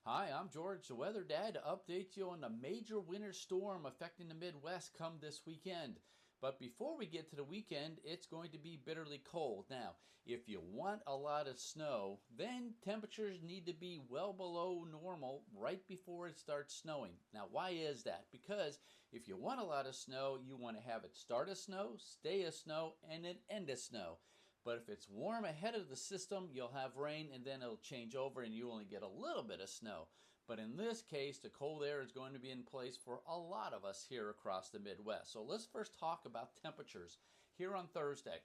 Hi, I'm George, the Weather Dad, to update you on the major winter storm affecting the Midwest come this weekend. But before we get to the weekend, it's going to be bitterly cold. Now, if you want a lot of snow, then temperatures need to be well below normal right before it starts snowing. Now, why is that? Because if you want a lot of snow, you want to have it start as snow, stay as snow, and then end as snow. But if it's warm ahead of the system, you'll have rain and then it'll change over and you only get a little bit of snow. But in this case, the cold air is going to be in place for a lot of us here across the Midwest. So let's first talk about temperatures. Here on Thursday,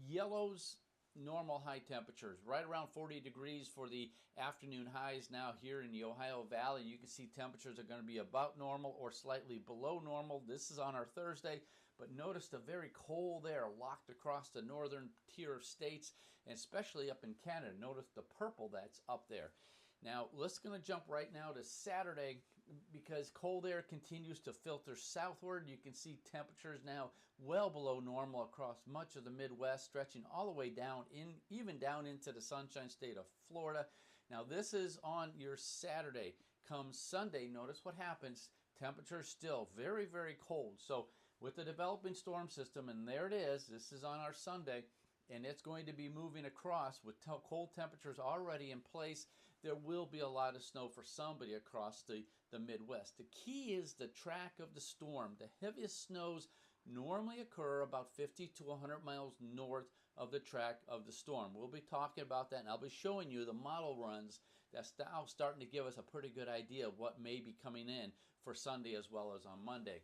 yellows, normal high temperatures, right around 40 degrees for the afternoon highs now here in the Ohio Valley. You can see temperatures are going to be about normal or slightly below normal. This is on our Thursday, but notice the very cold air locked across the northern tier of states, and especially up in Canada. Notice the purple that's up there. Now, let's going to jump right now to Saturday because cold air continues to filter southward. You can see temperatures now well below normal across much of the Midwest, stretching all the way down even down into the Sunshine State of Florida. Now, this is on your Saturday. Come Sunday, notice what happens. Temperatures still very, very cold. So with the developing storm system, and there it is, this is on our Sunday, and it's going to be moving across with cold temperatures already in place. There will be a lot of snow for somebody across the Midwest. The key is the track of the storm. The heaviest snows normally occur about 50 to 100 miles north of the track of the storm. We'll be talking about that, and I'll be showing you the model runs that's now starting to give us a pretty good idea of what may be coming in for Sunday as well as on Monday.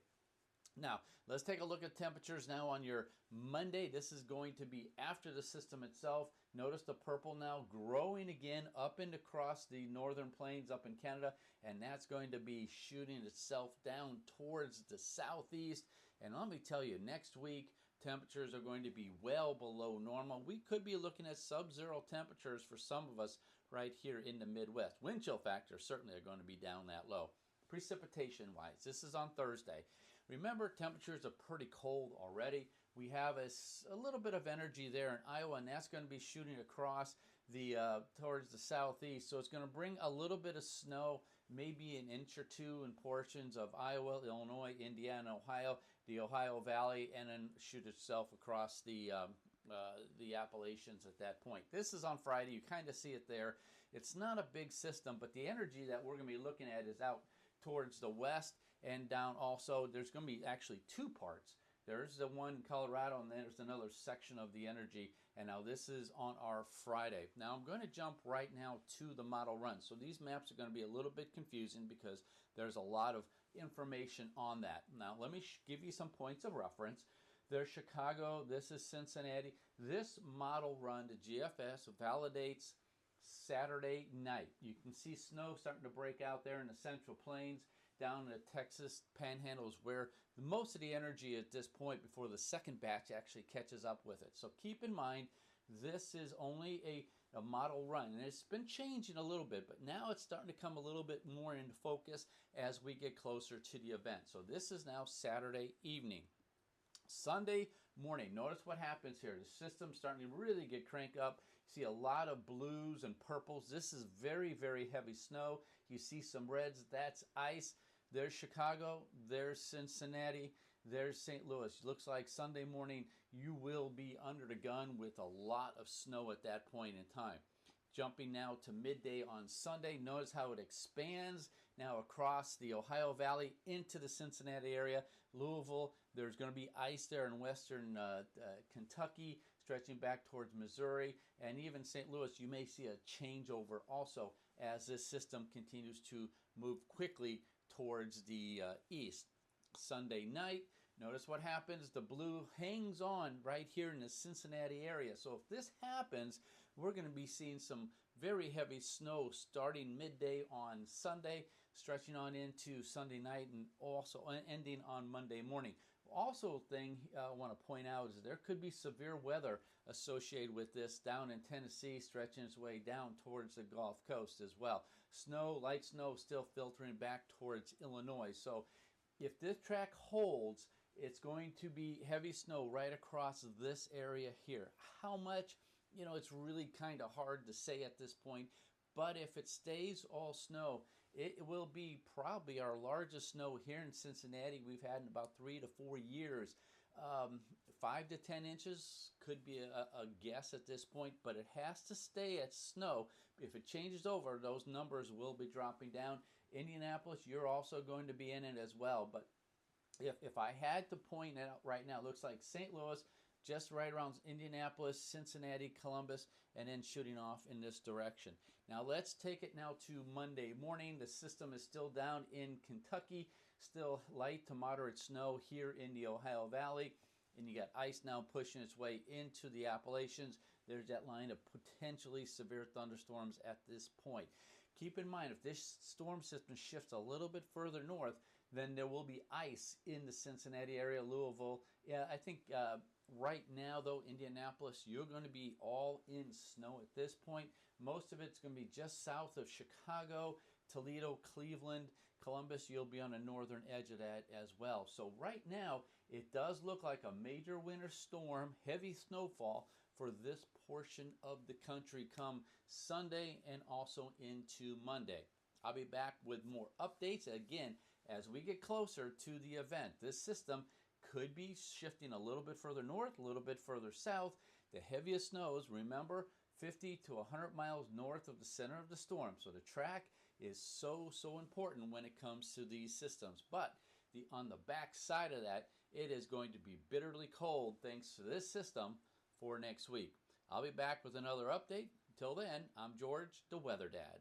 Now, let's take a look at temperatures now on your Monday. This is going to be after the system itself. Notice the purple now growing again up and across the northern plains up in Canada, and that's going to be shooting itself down towards the southeast. And let me tell you, next week, temperatures are going to be well below normal. We could be looking at sub-zero temperatures for some of us right here in the Midwest. Wind chill factors certainly are going to be down that low. Precipitation wise, this is on Thursday. Remember, temperatures are pretty cold already. We have a little bit of energy there in Iowa, and that's going to be shooting across the towards the southeast. So it's going to bring a little bit of snow, maybe an inch or two in portions of Iowa, Illinois, Indiana, Ohio, the Ohio Valley, and then shoot itself across the Appalachians at that point. This is on Friday. You kind of see it there. It's not a big system, but the energy that we're going to be looking at is out towards the west and down also. There's going to be actually two parts. There's the one in Colorado, and then there's another section of the energy. And now this is on our Friday. Now I'm going to jump right now to the model run. So these maps are going to be a little bit confusing because there's a lot of information on that. Now let me give you some points of reference. There's Chicago. This is Cincinnati. This model run, the GFS, validates Saturday night. You can see snow starting to break out there in the Central Plains, down in the Texas Panhandle is where most of the energy at this point before the second batch actually catches up with it. So keep in mind, this is only a model run, and it's been changing a little bit, but now it's starting to come a little bit more into focus as we get closer to the event. So this is now Saturday evening. Sunday morning, notice what happens here. The system's starting to really get cranked up. You see a lot of blues and purples. This is very, very heavy snow. You see some reds. That's ice. There's Chicago. There's Cincinnati. There's St. Louis. Looks like Sunday morning you will be under the gun with a lot of snow at that point in time. Jumping now to midday on Sunday. Notice how it expands now across the Ohio Valley into the Cincinnati area. Louisville, there's going to be ice there in western Kentucky, stretching back towards Missouri. And even St. Louis, you may see a changeover also as this system continues to move quickly towards the east. Sunday night, notice what happens. The blue hangs on right here in the Cincinnati area. So if this happens, we're going to be seeing some very heavy snow starting midday on Sunday, stretching on into Sunday night, and also ending on Monday morning. Also, thing I want to point out is there could be severe weather associated with this down in Tennessee, stretching its way down towards the Gulf Coast as well. Snow, light snow, still filtering back towards Illinois. So if this track holds, it's going to be heavy snow right across this area here. How much? It's really kind of hard to say at this point. But if it stays all snow, it will be probably our largest snow here in Cincinnati we've had in about 3 to 4 years. Um, 5 to 10 inches could be a guess at this point, but it has to stay at snow. If it changes over, those numbers will be dropping down. Indianapolis, you're also going to be in it as well. But if I had to point it out right now, it looks like St. Louis, just right around Indianapolis, Cincinnati, Columbus, and then shooting off in this direction. Now let's take it now to Monday morning. The system is still down in Kentucky, still light to moderate snow here in the Ohio Valley, and you got ice now pushing its way into the Appalachians. There's that line of potentially severe thunderstorms at this point. Keep in mind, if this storm system shifts a little bit further north, then there will be ice in the Cincinnati area, Louisville. Yeah, I think right now, though, Indianapolis, you're going to be all in snow at this point. Most of it's going to be just south of Chicago, Toledo, Cleveland, Columbus. You'll be on the northern edge of that as well. So right now, it does look like a major winter storm, heavy snowfall for this portion of the country come Sunday and also into Monday. I'll be back with more updates again as we get closer to the event. This system could be shifting a little bit further north, a little bit further south. The heaviest snows, remember, 50 to 100 miles north of the center of the storm. So the track is so important when it comes to these systems. But on the back side of that, it is going to be bitterly cold thanks to this system for next week. I'll be back with another update. Until then, I'm George, the Weather Dad.